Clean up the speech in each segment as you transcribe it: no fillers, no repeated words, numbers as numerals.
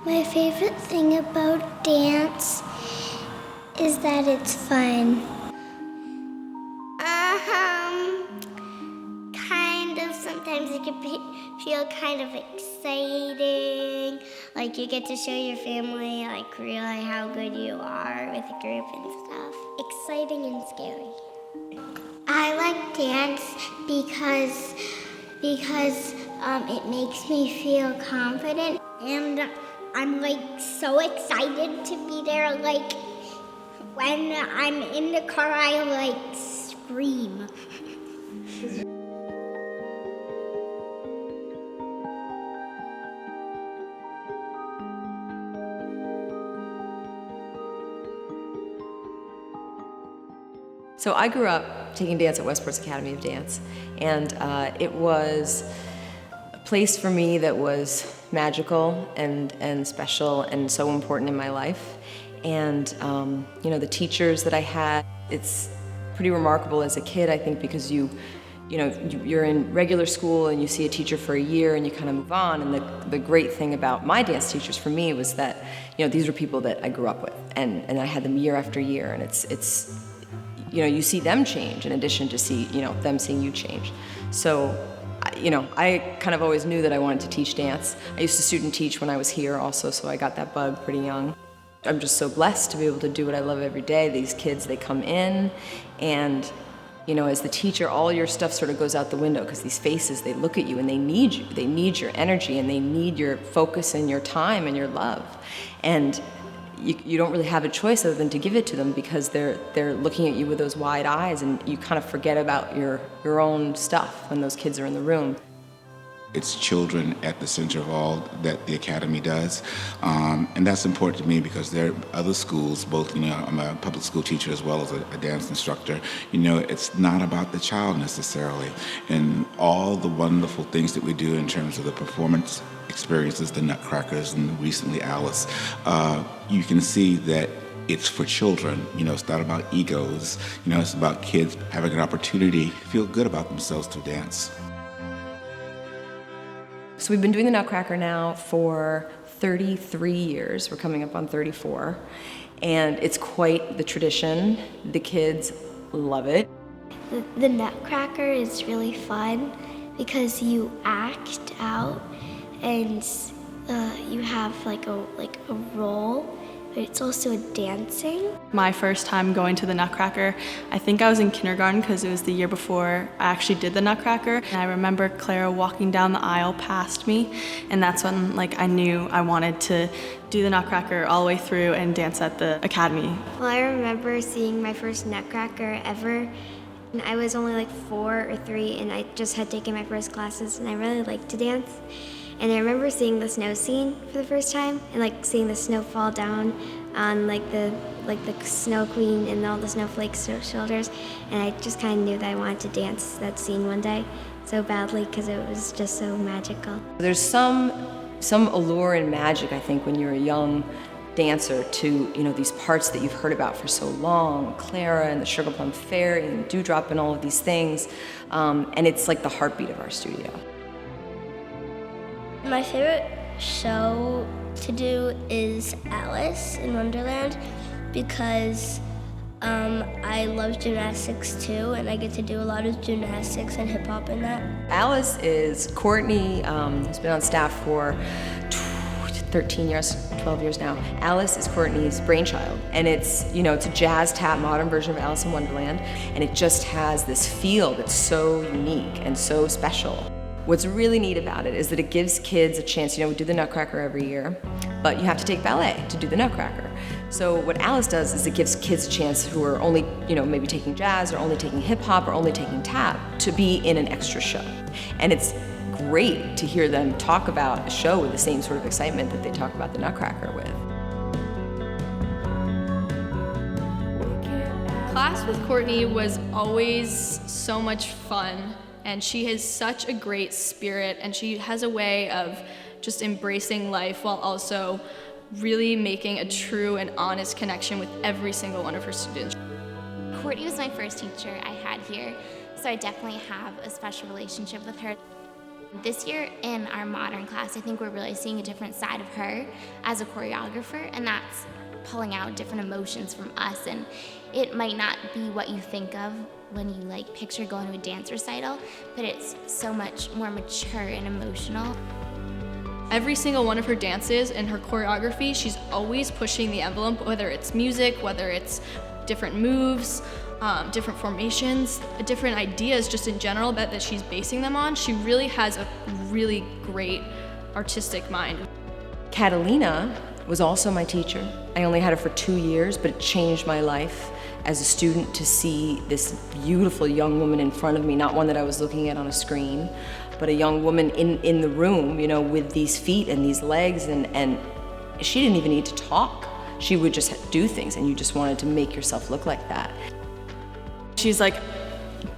My favorite thing about dance is that it's fun. Kind of. Sometimes it can feel kind of exciting. Like you get to show your family, like really how good you are with a group and stuff. Exciting and scary. I like dance because it makes me feel confident, and I'm like so excited to be there. Like when I'm in the car, I like scream. So I grew up taking dance at Westport's Academy of Dance, and it was a place for me that was magical and special and so important in my life. And you know, the teachers that I had, it's pretty remarkable as a kid, I think, because you're in regular school and you see a teacher for a year and you kind of move on. And the great thing about my dance teachers for me was that, you know, these were people that I grew up with, and I had them year after year, and it's you know, you see them change in addition to them seeing you change. So, you know, I kind of always knew that I wanted to teach dance. I used to student teach when I was here also, so I got that bug pretty young. I'm just so blessed to be able to do what I love every day. These kids, they come in, and you know, as the teacher, all your stuff sort of goes out the window because these faces, they look at you and they need you. They need your energy and they need your focus and your time and your love. And you don't really have a choice other than to give it to them because they're looking at you with those wide eyes, and you kind of forget about your own stuff when those kids are in the room. It's children at the center of all that the Academy does. And that's important to me because there are other schools, both, you know, I'm a public school teacher as well as a dance instructor. You know, it's not about the child necessarily. And all the wonderful things that we do in terms of the performance experiences, the Nutcrackers and recently Alice, you can see that it's for children. You know, it's not about egos. You know, it's about kids having an opportunity to feel good about themselves through dance. So we've been doing the Nutcracker now for 33 years. We're coming up on 34. And it's quite the tradition. The kids love it. The Nutcracker is really fun because you act out and you have like a role, but it's also dancing. My first time going to the Nutcracker, I think I was in kindergarten because it was the year before I actually did the Nutcracker. And I remember Clara walking down the aisle past me, and that's when I knew I wanted to do the Nutcracker all the way through and dance at the Academy. Well, I remember seeing my first Nutcracker ever. And I was only like 4 or 3, and I just had taken my first classes, and I really liked to dance. And I remember seeing the snow scene for the first time, and seeing the snow fall down on the Snow Queen and all the snowflakes' shoulders. And I just kind of knew that I wanted to dance that scene one day so badly because it was just so magical. There's some allure and magic, I think, when you're a young dancer to, you know, these parts that you've heard about for so long, Clara and the Sugar Plum Fairy and Dewdrop and all of these things. And it's like the heartbeat of our studio. My favorite show to do is Alice in Wonderland because I love gymnastics too, and I get to do a lot of gymnastics and hip hop in that. Alice is Courtney, who's been on staff for 13 years, 12 years now. Alice is Courtney's brainchild, and it's, you know, it's a jazz tap modern version of Alice in Wonderland, and it just has this feel that's so unique and so special. What's really neat about it is that it gives kids a chance. You know, we do the Nutcracker every year, but you have to take ballet to do the Nutcracker. So what Alice does is it gives kids a chance who are only, you know, maybe taking jazz or only taking hip hop or only taking tap to be in an extra show. And it's great to hear them talk about a show with the same sort of excitement that they talk about the Nutcracker with. Class with Courtney was always so much fun. And she has such a great spirit, and she has a way of just embracing life while also really making a true and honest connection with every single one of her students. Courtney was my first teacher I had here, so I definitely have a special relationship with her. This year in our modern class, I think we're really seeing a different side of her as a choreographer, and that's pulling out different emotions from us. And it might not be what you think of when you like picture going to a dance recital, but it's so much more mature and emotional. Every single one of her dances and her choreography, she's always pushing the envelope, whether it's music, whether it's different moves, different formations, different ideas just in general that she's basing them on. She really has a really great artistic mind. Catalina was also my teacher. I only had her for 2 years, but it changed my life as a student to see this beautiful young woman in front of me, not one that I was looking at on a screen, but a young woman in the room, you know, with these feet and these legs, and she didn't even need to talk. She would just do things, and you just wanted to make yourself look like that. She's like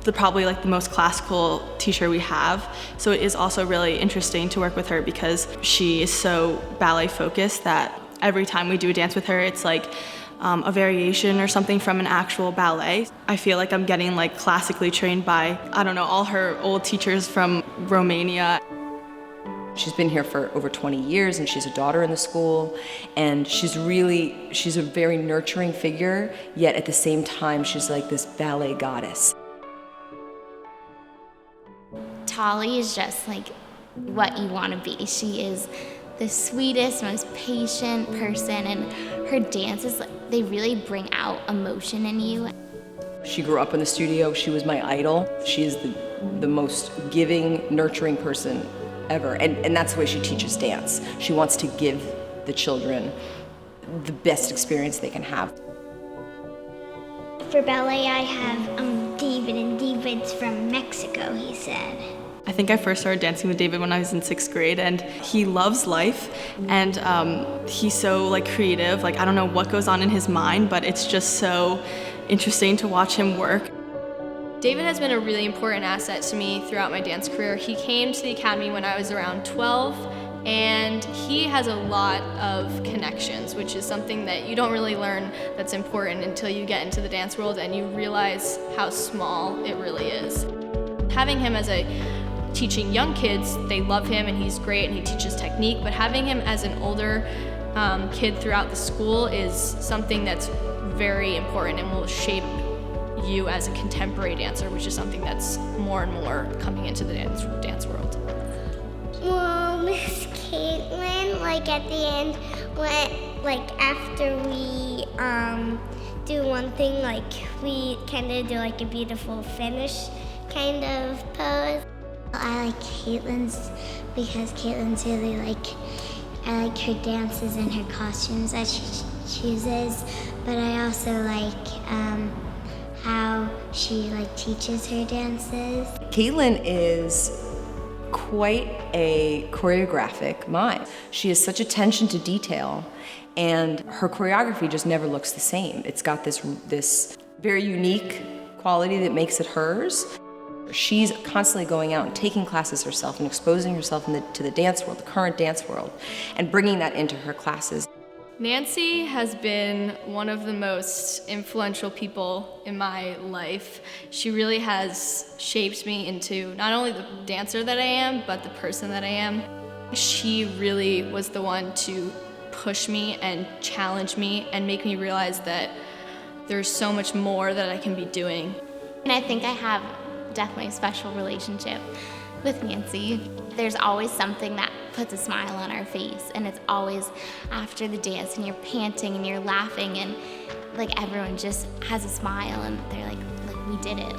probably like the most classical teacher we have, so it is also really interesting to work with her because she is so ballet focused that every time we do a dance with her, it's like a variation or something from an actual ballet. I feel like I'm getting like classically trained by, I don't know, all her old teachers from Romania. She's been here for over 20 years, and she's a daughter in the school, and she's a very nurturing figure, yet at the same time, she's like this ballet goddess. Tolly is just like what you want to be. She is the sweetest, most patient person, and her dances, they really bring out emotion in you. She grew up in the studio. She was my idol. She is the most giving, nurturing person ever, and that's the way she teaches dance. She wants to give the children the best experience they can have. For ballet, I have David, and David's from Mexico, he said. I think I first started dancing with David when I was in 6th grade, and he loves life, and he's so like creative. Like I don't know what goes on in his mind, but it's just so interesting to watch him work. David has been a really important asset to me throughout my dance career. He came to the academy when I was around 12, and he has a lot of connections, which is something that you don't really learn that's important until you get into the dance world and you realize how small it really is. Having him as teaching young kids, they love him and he's great and he teaches technique, but having him as an older kid throughout the school is something that's very important and will shape you as a contemporary dancer, which is something that's more and more coming into the dance world. Well, Miss Caitlin, like at the end, after we do one thing, like we kind of do like a beautiful finish kind of pose. I like Caitlin's because Caitlin's really I like her dances and her costumes that she chooses, but I also like how she teaches her dances. Caitlin is quite a choreographic mind. She has such attention to detail, and her choreography just never looks the same. It's got this very unique quality that makes it hers. She's constantly going out and taking classes herself and exposing herself to the dance world, the current dance world, and bringing that into her classes. Nancy has been one of the most influential people in my life. She really has shaped me into not only the dancer that I am, but the person that I am. She really was the one to push me and challenge me and make me realize that there's so much more that I can be doing. And I think I have definitely a special relationship with Nancy. There's always something that puts a smile on our face, and it's always after the dance and you're panting and you're laughing and everyone just has a smile and they're like we did it.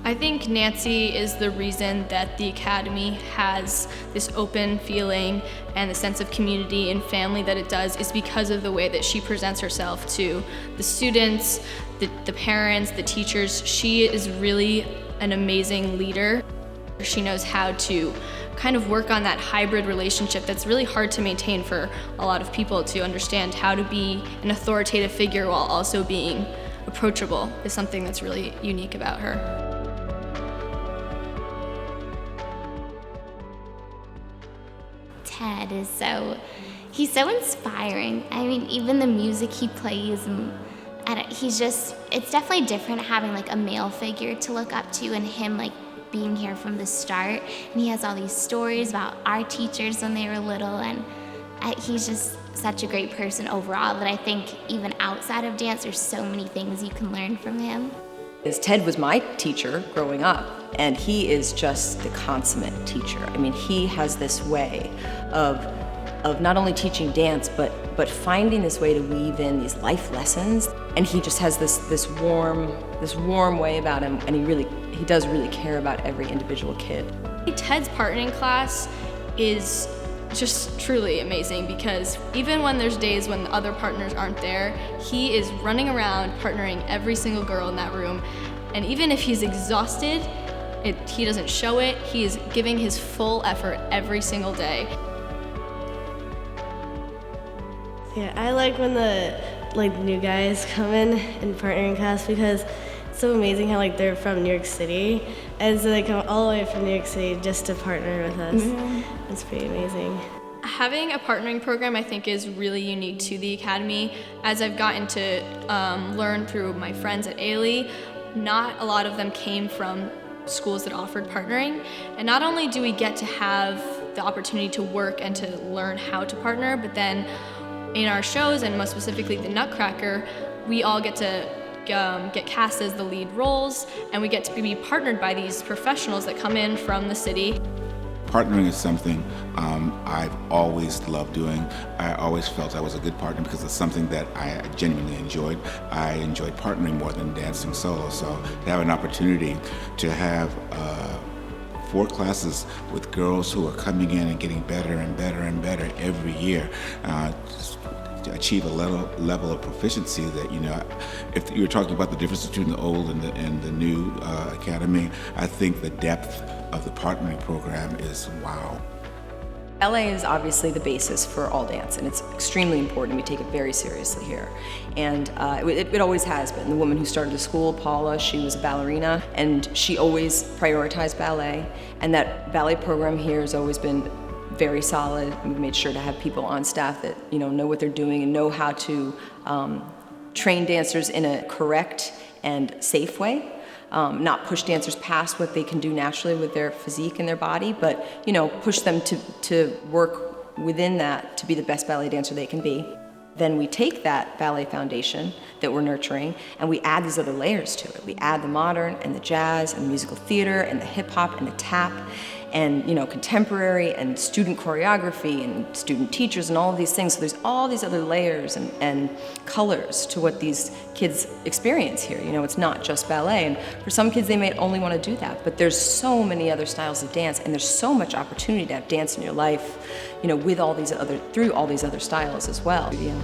I think Nancy is the reason that the Academy has this open feeling and the sense of community and family that it does is because of the way that she presents herself to the students, the parents, the teachers. She is really an amazing leader. She knows how to kind of work on that hybrid relationship that's really hard to maintain for a lot of people, to understand how to be an authoritative figure while also being approachable is something that's really unique about her. Ted is he's so inspiring. I mean, even the music he plays, and it's definitely different having a male figure to look up to and him being here from the start, and he has all these stories about our teachers when they were little, and he's just such a great person overall that I think even outside of dance, there's so many things you can learn from him. Ted was my teacher growing up, and he is just the consummate teacher. I mean, he has this way of not only teaching dance, but finding this way to weave in these life lessons. And he just has this warm way about him, and he does really care about every individual kid. Ted's partnering class is just truly amazing because even when there's days when the other partners aren't there, he is running around partnering every single girl in that room. And even if he's exhausted, he doesn't show it. He is giving his full effort every single day. Yeah, I like when the new guys come in partnering class because it's so amazing how they're from New York City, and so they come all the way from New York City just to partner with us. Mm-hmm. It's pretty amazing. Having a partnering program, I think, is really unique to the Academy. As I've gotten to learn through my friends at Ailey, not a lot of them came from schools that offered partnering. And not only do we get to have the opportunity to work and to learn how to partner, but then in our shows, and most specifically the Nutcracker, we all get to get cast as the lead roles, and we get to be partnered by these professionals that come in from the city. Partnering is something I've always loved doing. I always felt I was a good partner because it's something that I genuinely enjoyed. I enjoyed partnering more than dancing solo, so to have an opportunity to have 4 classes with girls who are coming in and getting better and better and better every year, to achieve a level of proficiency that, if you're talking about the difference between the old and the new academy, I think the depth of the partnering program is wow. Ballet is obviously the basis for all dance, and it's extremely important. We take it very seriously here. And it always has been. The woman who started the school, Paula, she was a ballerina, and she always prioritized ballet. And that ballet program here has always been very solid. We've made sure to have people on staff that know what they're doing and know how to train dancers in a correct and safe way. Not push dancers past what they can do naturally with their physique and their body, but push them to work within that to be the best ballet dancer they can be. Then we take that ballet foundation that we're nurturing and we add these other layers to it. We add the modern and the jazz and the musical theater and the hip hop and the tap and contemporary and student choreography and student teachers and all of these things. So there's all these other layers and colors to what these kids experience here. It's not just ballet, and for some kids they may only want to do that, but there's so many other styles of dance, and there's so much opportunity to have dance in your life, with all these through all these other styles as well. Yeah.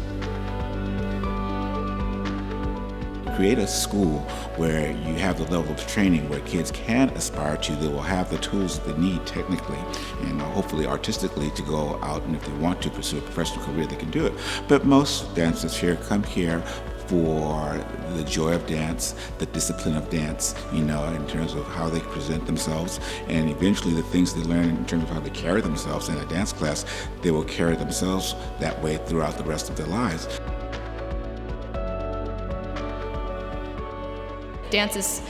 Create a school where you have the level of training where kids can aspire to. They will have the tools that they need technically and hopefully artistically to go out, and if they want to pursue a professional career, they can do it. But most dancers here come here for the joy of dance, the discipline of dance, in terms of how they present themselves, and eventually the things they learn in terms of how they carry themselves in a dance class, they will carry themselves that way throughout the rest of their lives. Dance is,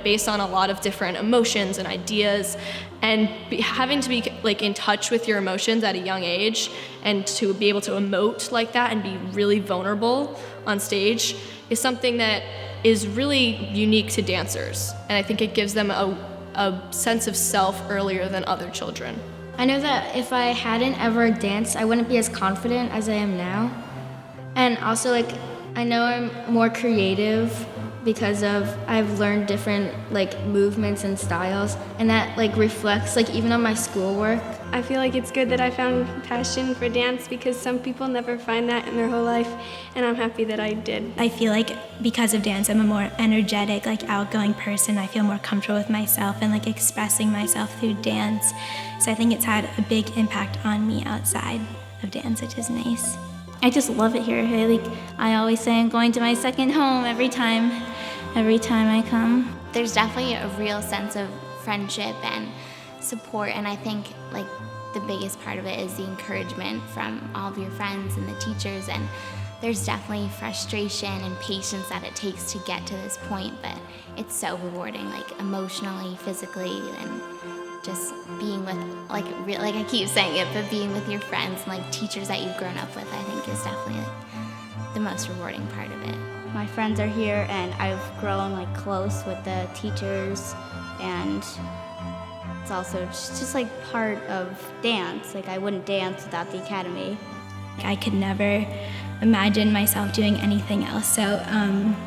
based on a lot of different emotions and ideas, and having to be in touch with your emotions at a young age and to be able to emote like that and be really vulnerable on stage is something that is really unique to dancers. And I think it gives them a sense of self earlier than other children. I know that if I hadn't ever danced, I wouldn't be as confident as I am now. And also, I know I'm more creative because I've learned different movements and styles, and that reflects even on my schoolwork. I feel like it's good that I found passion for dance because some people never find that in their whole life, and I'm happy that I did. I feel like because of dance, I'm a more energetic, outgoing person. I feel more comfortable with myself and expressing myself through dance. So I think it's had a big impact on me outside of dance, which is nice. I just love it here. I always say I'm going to my second home every time I come. There's definitely a real sense of friendship and support, and I think the biggest part of it is the encouragement from all of your friends and the teachers, and there's definitely frustration and patience that it takes to get to this point, but it's so rewarding, like emotionally, physically, and just being with, like I keep saying it, but being with your friends and like teachers that you've grown up with, I think is definitely like, the most rewarding part of it. My friends are here, and I've grown like close with the teachers, and it's also just like part of dance. Like I wouldn't dance without the academy. I could never imagine myself doing anything else, so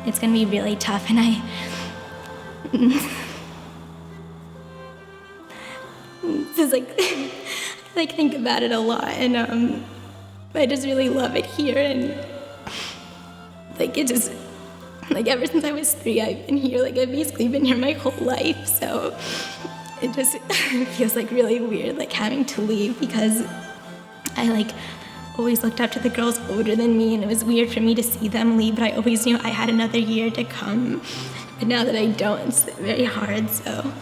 it's gonna be really tough, and I just like think about it a lot, and I just really love it here, and like it just like ever since I was 3 I've been here. Like I've basically been here my whole life, so it just feels like really weird like having to leave, because I like always looked up to the girls older than me, and it was weird for me to see them leave, but I always knew I had another year to come. But now that I don't, it's very hard, so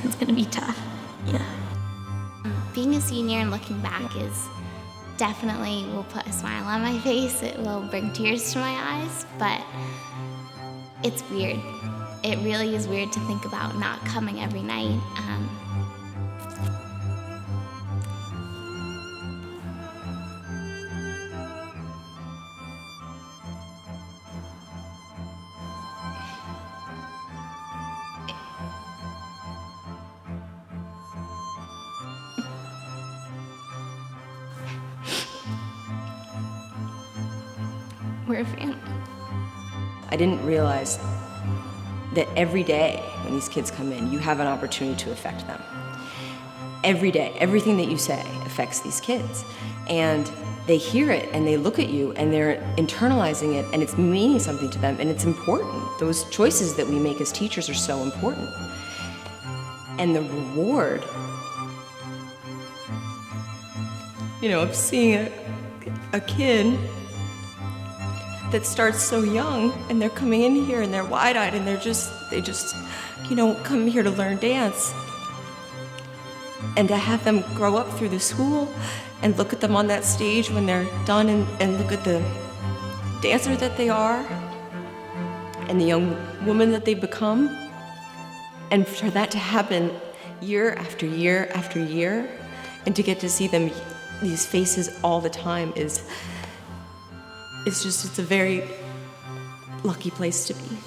it's gonna be tough. Yeah. Being a senior and looking back is definitely will put a smile on my face. It will bring tears to my eyes, but it's weird. It really is weird to think about not coming every night. We're a family. I didn't realize that every day when these kids come in, you have an opportunity to affect them. Every day, everything that you say affects these kids. And they hear it and they look at you and they're internalizing it, and it's meaning something to them, and it's important. Those choices that we make as teachers are so important. And the reward, of seeing a kid that starts so young, and they're coming in here and they're wide-eyed, and they just come here to learn dance. And to have them grow up through the school and look at them on that stage when they're done, and look at the dancer that they are and the young woman that they become. And for that to happen year after year after year, and to get to see them, these faces all the time, it's a very lucky place to be.